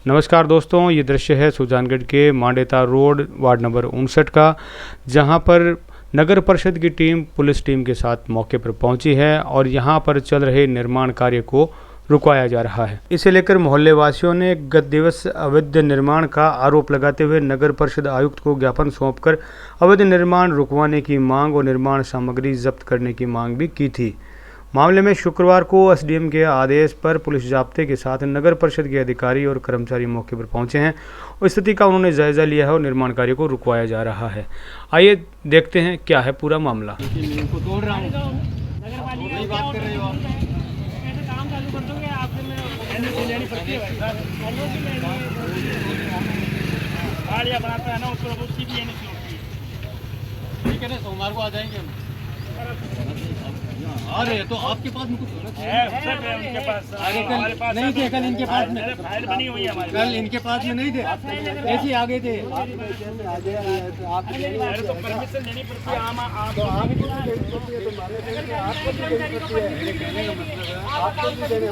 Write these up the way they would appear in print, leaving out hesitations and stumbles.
नमस्कार दोस्तों, ये दृश्य है सुजानगढ़ के मांडेता रोड वार्ड नंबर 59 का, जहां पर नगर परिषद की टीम पुलिस टीम के साथ मौके पर पहुंची है और यहां पर चल रहे निर्माण कार्य को रुकवाया जा रहा है। इसे लेकर मोहल्ले वासियों ने गत दिवस अवैध निर्माण का आरोप लगाते हुए नगर परिषद आयुक्त को ज्ञापन सौंपकर अवैध निर्माण रुकवाने की मांग और निर्माण सामग्री जब्त करने की मांग भी की थी। मामले में शुक्रवार को एसडीएम के आदेश पर पुलिस जाब्ते के साथ नगर परिषद के अधिकारी और कर्मचारी मौके पर पहुंचे हैं और स्थिति का उन्होंने जायजा लिया है और निर्माण कार्य को रुकवाया जा रहा है। आइए देखते हैं क्या है पूरा मामला। सोमवार को आ जाएंगे हम। अरे तो आपके पास में कुछ है उनके पास हमारे पास नहीं थे, कल इनके पास में फाइल बनी हुई है हमारी, कल इनके पास में नहीं थे, ऐसे ही आगे थे। तो परमिशन लेनी पड़ती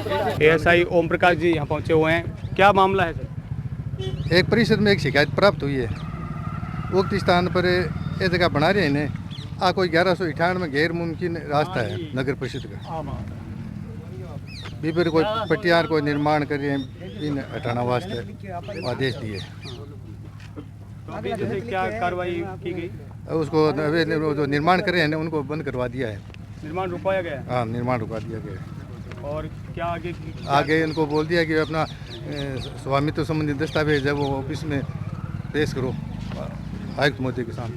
है। एएसआई ओम प्रकाश जी यहाँ पहुँचे हुए हैं, क्या मामला है सर? एक परिषद में एक शिकायत प्राप्त हुई है। उक्त स्थान पर ये जगह बना रहे हैं कोई 1198 में गैर मुमकिन रास्ता है नगर परिषद का। बीबर कोई पटियार कोई निर्माण कर रहे हैं, इन हटाना वास्ते आदेश दिए। अभी जैसे क्या कार्रवाई की गई? उसको जो निर्माण कर रहे हैं उनको बंद करवा दिया है। निर्माण रुकवाया गया है? हाँ, निर्माण रुकवा दिया गया है। और क्या आगे? आगे इनको बोल दिया कि अपना स्वामित्व संबंधी दस्तावेज है वो ऑफिस में पेश करो आयुक्त महोदय के सामने।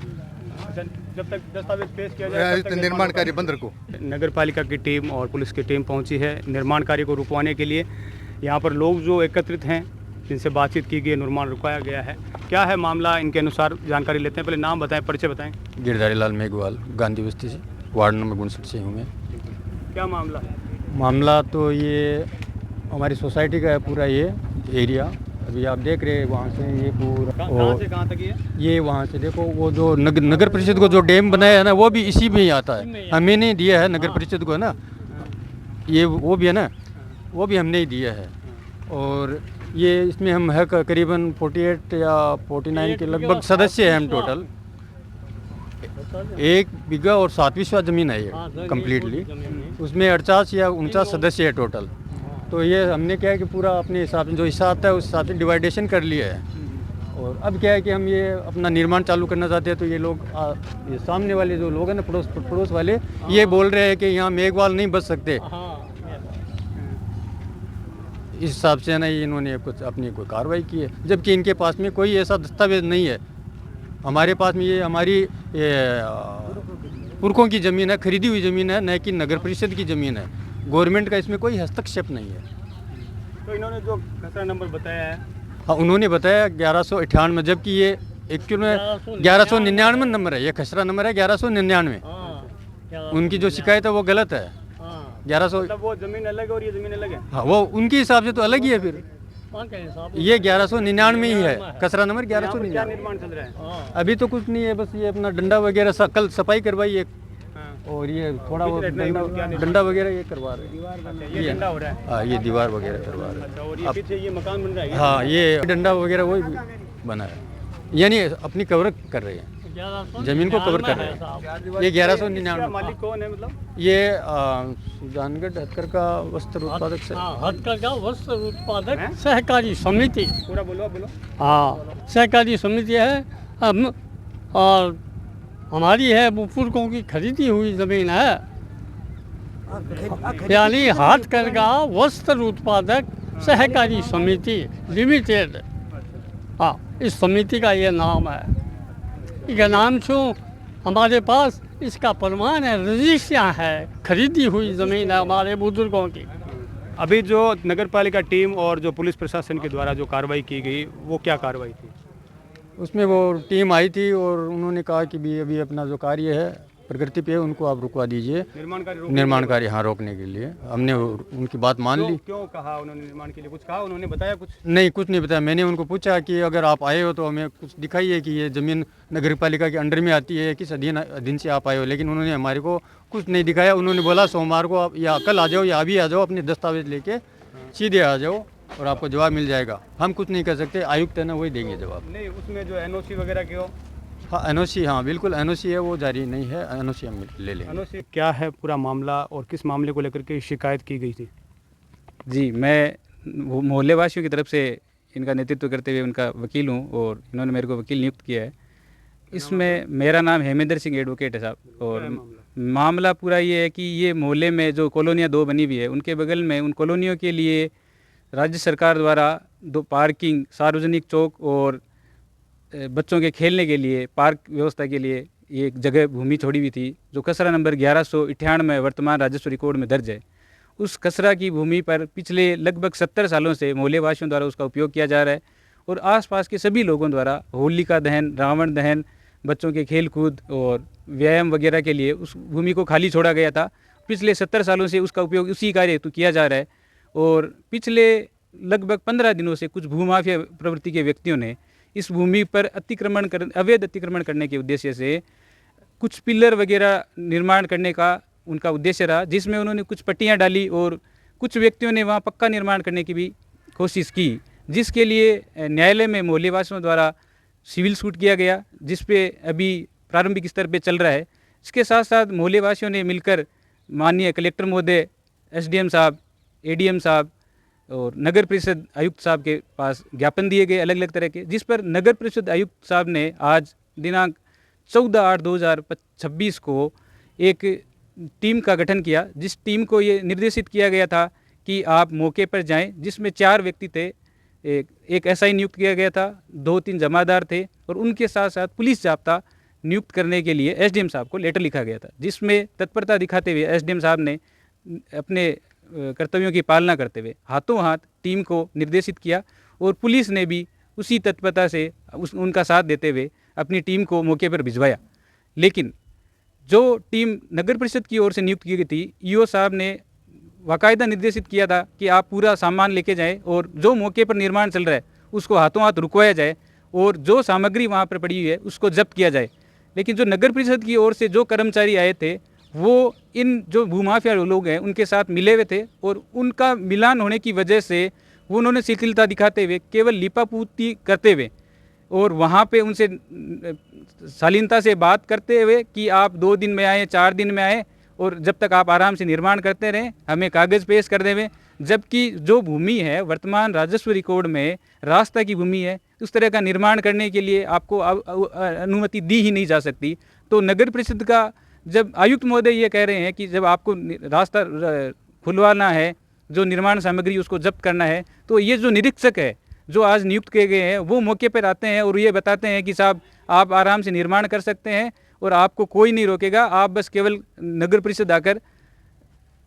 जब तक दस्तावेज पेश किया जाए तब निर्माण कार्य बंद रखो। नगर पालिका की टीम और पुलिस की टीम पहुंची है निर्माण कार्य को रुकवाने के लिए। यहाँ पर लोग जो एकत्रित हैं जिनसे बातचीत की गई, निर्माण रुकवाया गया है। क्या है मामला, इनके अनुसार जानकारी लेते हैं। पहले नाम बताएं, परिचय बताएं। गिरधारी लाल मेघवाल, गांधी बस्ती से, वार्ड नंबर 59 से हूँ मैं। क्या मामला है? मामला तो ये हमारी सोसाइटी का है पूरा ये एरिया। अभी आप देख रहे हैं वहाँ से ये पूरा कहाँ से कहाँ तक ये वहाँ से देखो वो जो नगर परिषद को जो डैम बनाया है ना वो भी इसी में ही आता है। हमें नहीं दिया है नगर परिषद को, है ना, ये वो भी है ना, वो भी हमने ही दिया है। और ये इसमें हम है करीबन 48 या 49 के लगभग सदस्य हैं हम टोटल। 1 बीघा और 7वां ज़मीन है ये कम्प्लीटली, उसमें 48 या 49 सदस्य है टोटल। तो ये हमने क्या है कि पूरा अपने हिसाब से जो हिस्सा आता है उस हिसाब से डिवाइडेशन कर लिया है। और अब क्या है कि हम ये अपना निर्माण चालू करना चाहते हैं। तो ये लोग ये सामने वाले जो लोग हैं ना, पड़ोस वाले, ये बोल रहे हैं कि यहाँ मेघवाल नहीं बच सकते। इस हिसाब से ना इन्होंने कुछ अपनी कोई कार्रवाई की है, जबकि इनके पास में कोई ऐसा दस्तावेज नहीं है। हमारे पास में ये हमारी पुरखों की ज़मीन है, खरीदी हुई ज़मीन है, न कि नगर परिषद की ज़मीन है। गवर्नमेंट का इसमें कोई हस्तक्षेप नहीं है। तो इन्होंने जो खसरा नंबर बताया है, हाँ उन्होंने बताया 1198 में, जबकि ये एक्चुअल में 1199 नंबर है। ये खसरा नंबर है 1199। उनकी जो शिकायत है वो गलत है। 1100 मतलब वो जमीन अलग है और ये जमीन अलग है। हाँ, वो उनके हिसाब से तो अलग ही है। फिर ये 1199 ही है, खसरा नंबर 1199। क्या निर्माण चल रहा है? अभी तो कुछ नहीं है, बस ये अपना डंडा वगैरह कल सफाई करवाई है। और ये थोड़ा वो डंडा वगैरह ये करवा रहे हैं। ये डंडा हो रहा है? हाँ, ये दीवार वगैरह करवा रहे हैं। और ये पीछे ये मकान बन रहा है? हाँ, ये डंडा वगैरह वही बना है, यानी अपनी कवर कर रहे हैं, जमीन को कवर कर रहे हैं। ये 1199। मालिक कौन है? मतलब ये सुजानगढ़ हथकरघा वस्त्र उत्पादक हथकरघा वस्त्र उत्पादक सहकारी समिति। पूरा बोलो, बोलो। हाँ, सहकारी समिति है हम, और हमारी है वो पुरखों की खरीदी हुई ज़मीन है, यानी हथकरघा वस्त्र उत्पादक सहकारी समिति लिमिटेड। हाँ, इस समिति का ये नाम है। इसका नाम छू हमारे पास इसका प्रमाण है, रजिस्ट्रियाँ है, खरीदी हुई ज़मीन है हमारे बुजुर्गों की। अभी जो नगर पालिका टीम और जो पुलिस प्रशासन के द्वारा जो कार्रवाई की गई, वो क्या कार्रवाई थी? उसमें वो टीम आई थी और उन्होंने कहा कि भी अभी अपना जो कार्य है प्रगति पे उनको आप रुकवा दीजिए, निर्माण कार्य हाँ रोकने के लिए। हमने उनकी बात मान ली। क्यों कहा उन्होंने निर्माण के लिए? कुछ कहा उन्होंने? बताया कुछ? नहीं, कुछ नहीं बताया। मैंने उनको पूछा कि अगर आप आए हो तो हमें कुछ दिखाइए कि ये ज़मीन नगर पालिका के अंडर में आती है, किस अधीन से आप आए हो, लेकिन उन्होंने हमारे को कुछ नहीं दिखाया। उन्होंने बोला सोमवार को आप या कल आ जाओ या अभी आ जाओ, अपने दस्तावेज लेके सीधे आ जाओ, और आपको जवाब मिल जाएगा। हम कुछ नहीं कर सकते, आयुक्त है ना, वही देंगे जवाब। नहीं, उसमें जो एनओसी वगैरह की हो, हाँ एनओसी, हाँ बिल्कुल एनओसी है, वो जारी नहीं है, एनओसी हम ले लेंगे। एनओसी क्या है पूरा मामला और किस मामले को लेकर के शिकायत की गई थी? जी, मैं मोहल्ले वासियों की तरफ से इनका नेतृत्व करते हुए उनका वकील हूँ और इन्होंने मेरे को वकील नियुक्त किया है। इसमें मेरा नाम हेमेंद्र सिंह एडवोकेट है साहब। और मामला पूरा ये है कि ये मोहल्ले में जो कॉलोनियाँ 2 बनी हुई है, उनके बगल में उन कॉलोनियों के लिए राज्य सरकार द्वारा 2 पार्किंग, सार्वजनिक चौक और बच्चों के खेलने के लिए पार्क व्यवस्था के लिए ये एक जगह भूमि छोड़ी हुई थी, जो खसरा नंबर 1198 वर्तमान राजस्व रिकॉर्ड में दर्ज है। उस खसरा की भूमि पर पिछले लगभग 70 सालों से मोहल्ले वासियों द्वारा उसका उपयोग किया जा रहा है और आसपास के सभी लोगों द्वारा होलिका दहन, रावण दहन, बच्चों के खेल कूद और व्यायाम वगैरह के लिए उस भूमि को खाली छोड़ा गया था। पिछले 70 सालों से उसका उपयोग उसी कार्य हेतु किया जा रहा है और पिछले लगभग 15 दिनों से कुछ भूमाफिया प्रवृत्ति के व्यक्तियों ने इस भूमि पर अवैध अतिक्रमण करने के उद्देश्य से कुछ पिलर वगैरह निर्माण करने का उनका उद्देश्य रहा, जिसमें उन्होंने कुछ पट्टियां डाली और कुछ व्यक्तियों ने वहां पक्का निर्माण करने की भी कोशिश की, जिसके लिए न्यायालय में मोहल्ले वासियों द्वारा सिविल सूट किया गया, जिस पे अभी प्रारंभिक स्तर पे चल रहा है। इसके साथ साथ मोहल्ले वासियों ने मिलकर माननीय कलेक्टर महोदय, एसडीएम साहब, एडीएम साहब और नगर परिषद आयुक्त साहब के पास ज्ञापन दिए गए अलग अलग तरह के, जिस पर नगर परिषद आयुक्त साहब ने आज दिनांक 14/8/2026 को एक टीम का गठन किया, जिस टीम को ये निर्देशित किया गया था कि आप मौके पर जाएं, जिसमें 4 व्यक्ति थे। एक एसआई नियुक्त किया गया था, 2-3 जमादार थे और उनके साथ साथ पुलिस जाब्ता नियुक्त करने के लिए एसडीएम साहब को लेटर लिखा गया था, जिसमें तत्परता दिखाते हुए एसडीएम साहब ने अपने कर्तव्यों की पालना करते हुए हाथों हाथ टीम को निर्देशित किया और पुलिस ने भी उसी तत्परता से उनका साथ देते हुए अपनी टीम को मौके पर भिजवाया। लेकिन जो टीम नगर परिषद की ओर से नियुक्त की गई थी, ईओ साहब ने बाकायदा निर्देशित किया था कि आप पूरा सामान लेके जाएं और जो मौके पर निर्माण चल रहा है उसको हाथों हाथ रुकवाया जाए और जो सामग्री वहाँ पर पड़ी हुई है उसको जब्त किया जाए। लेकिन जो नगर परिषद की ओर से जो कर्मचारी आए थे वो इन जो भूमाफिया लोग हैं उनके साथ मिले हुए थे और उनका मिलान होने की वजह से वो उन्होंने शिथिलता दिखाते हुए केवल लिपापूर्ति करते हुए और वहाँ पे उनसे शालीनता से बात करते हुए कि आप 2 दिन में आए, 4 दिन में आए और जब तक आप आराम से निर्माण करते रहें हमें कागज़ पेश कर देवें। जबकि जो भूमि है वर्तमान राजस्व रिकॉर्ड में रास्ता की भूमि है, उस तरह का निर्माण करने के लिए आपको अनुमति दी ही नहीं जा सकती। तो नगर परिषद का जब आयुक्त महोदय ये कह रहे हैं कि जब आपको रास्ता खुलवाना है, जो निर्माण सामग्री उसको जब्त करना है, तो ये जो निरीक्षक है जो आज नियुक्त किए गए हैं वो मौके पर आते हैं और ये बताते हैं कि साहब आप आराम से निर्माण कर सकते हैं और आपको कोई नहीं रोकेगा, आप बस केवल नगर परिषद आकर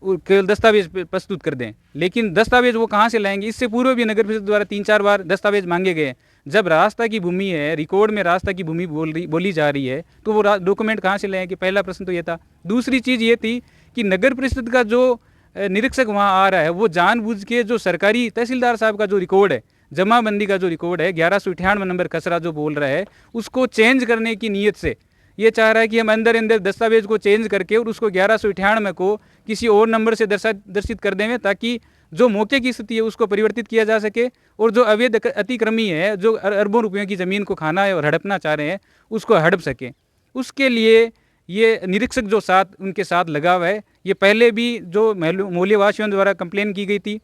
केवल दस्तावेज प्रस्तुत कर दें। लेकिन दस्तावेज वो कहाँ से लाएंगे? इससे पूर्व भी नगर परिषद द्वारा 3-4 बार दस्तावेज मांगे गए। जब रास्ता की भूमि है, रिकॉर्ड में रास्ता की भूमि बोली जा रही है, तो वो डॉक्यूमेंट कहाँ से लाएंगे? पहला प्रश्न तो ये था। दूसरी चीज़ ये थी कि नगर परिषद का जो निरीक्षक वहाँ आ रहा है वो जानबूझ के जो सरकारी तहसीलदार साहब का जो रिकॉर्ड है, जमाबंदी का जो रिकॉर्ड है 1198 नंबर खसरा जो बोल रहा है, उसको चेंज करने की नीयत से ये चाह रहा है कि हम अंदर दस्तावेज को चेंज करके और उसको 1198 को किसी और नंबर से दर्शित कर दें, ताकि जो मौके की स्थिति है उसको परिवर्तित किया जा सके और जो अवैध अतिक्रमी है जो अरबों रुपयों की ज़मीन को खाना है और हड़पना चाह रहे हैं उसको हड़प सकें। उसके लिए ये निरीक्षक जो उनके साथ लगा हुआ है, ये पहले भी जो मोहल्ले वासियों द्वारा कंप्लेन की गई थी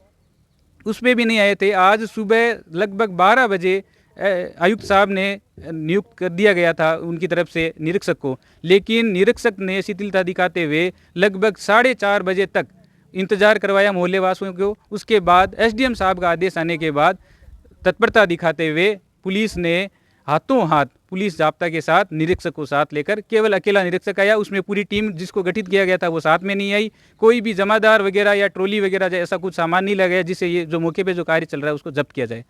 उसमें भी नहीं आए थे। आज सुबह लगभग 12 बजे आयुक्त साहब ने नियुक्त कर दिया गया था उनकी तरफ से निरीक्षक को, लेकिन निरीक्षक ने शिथिलता दिखाते हुए लगभग 4:30 बजे तक इंतज़ार करवाया मोहल्ले वासियों को। उसके बाद एसडीएम साहब का आदेश आने के बाद तत्परता दिखाते हुए पुलिस ने हाथों हाथ पुलिस जाब्ता के साथ निरीक्षक को साथ लेकर, केवल अकेला निरीक्षक आया, उसमें पूरी टीम जिसको गठित किया गया था वो साथ में नहीं आई। कोई भी जमादार वगैरह या ट्रॉली वगैरह ऐसा कुछ सामान नहीं लगाया जिससे ये जो मौके पे जो कार्य चल रहा है उसको जब्त किया जाए।